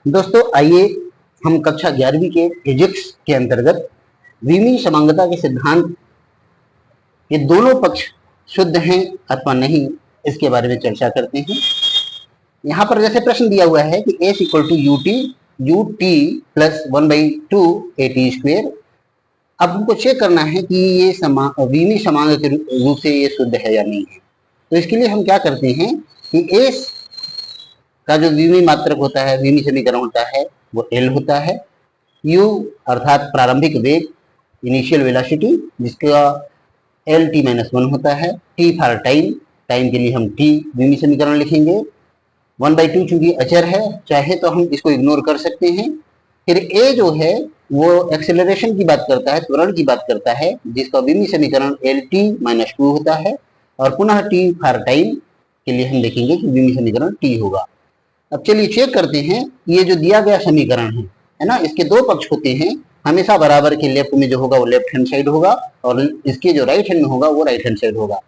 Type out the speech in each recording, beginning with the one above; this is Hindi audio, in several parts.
दोस्तों आइए हम कक्षा 11वीं के फिजिक्स के अंतर्गत विमीय समांगता के सिद्धांत के दोनों पक्ष शुद्ध हैं अथवा नहीं, इसके बारे में चर्चा करते हैं। यहाँ पर जैसे प्रश्न दिया हुआ है कि S equal to u t plus 1/2 AT square. अब हमको चेक करना है कि ये विमीय समांग के रूप से ये शुद्ध है या नहीं है। तो इसके लिए हम क्या करते हैं कि S का जो विमीय मात्रक होता है, विमीय समीकरण होता है, वो L होता है। U अर्थात प्रारंभिक वेग, इनिशियल वेलोसिटी, जिसका LT-1 होता है। T फॉर टाइम, टाइम के लिए हम T विमीय समीकरण लिखेंगे। 1/2 चूंकि अचर है, चाहे तो हम इसको इग्नोर कर सकते हैं। फिर A जो है वो एक्सेलरेशन की बात करता है, त्वरण की बात करता है, जिसका विमीय समीकरण LT-2 होता है। और पुनः T फॉर टाइम के लिए हम देखेंगे कि विमीय समीकरण T होगा। अब चलिए चेक करते हैं, ये जो दिया गया समीकरण है ना, इसके दो पक्ष होते हैं। हमेशा बराबर के लेफ्ट में जो होगा वो लेफ्ट हैंड साइड होगा और इसके जो राइट हैंड में होगा वो राइट हैंड साइड होगा।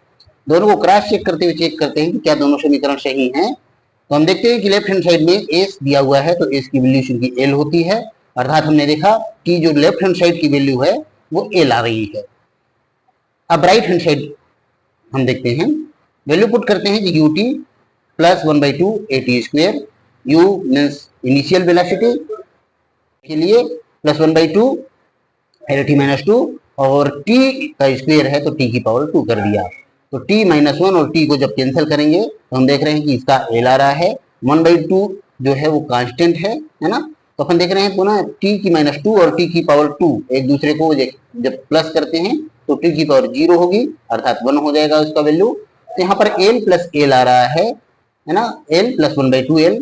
दोनों को क्रॉस चेक करते हुए चेक करते हैं कि क्या दोनों समीकरण सही हैं। तो हम देखते हैं कि लेफ्ट हैंड साइड में एस दिया हुआ है, तो एस की वैल्यू चूंकि एल होती है, अर्थात हमने देखा कि जो लेफ्ट हैंड साइड की वैल्यू है वो एल आ रही है। अब राइट हैंड साइड हम देखते हैं, वैल्यू पुट करते हैं कि you t plus 1/2 AT square. U means initial velocity के लिए प्लस 1/2 LT-2 और T का स्क्वायर है तो T की पावर 2 कर दिया। तो T-1 और T को जब कैंसिल करेंगे तो हम देख रहे हैं कि इसका L आ रहा है। 1/2 जो है वो कांस्टेंट है ना। तो अपन देख रहे हैं पुनः T की -2 और T की पावर 2 एक दूसरे को जब प्लस करते हैं तो T की पावर 0 होगी, अर्थात 1 हो जाएगा उसका वैल्यू। तो यहाँ पर L प्लस L आ रहा है ना, L प्लस 1/2 L,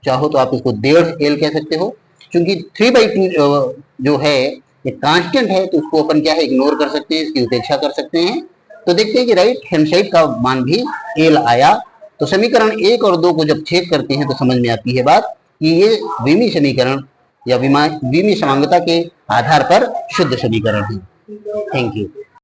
चाहो तो आप इसको 1.5 L कह सकते हो। क्योंकि 3/2 जो है ये कांस्टेंट है, तो उसको अपन क्या है इग्नोर कर सकते हैं, इसकी उपेक्षा कर सकते हैं। तो देखते हैं कि राइट हैंड साइड का मान भी L आया। तो समीकरण 1 और 2 को जब चेक करते हैं तो समझ में आती है बात कि ये विमीय समीकरण या विमीय समांगता के आधार पर शुद्ध समीकरण है। Thank you.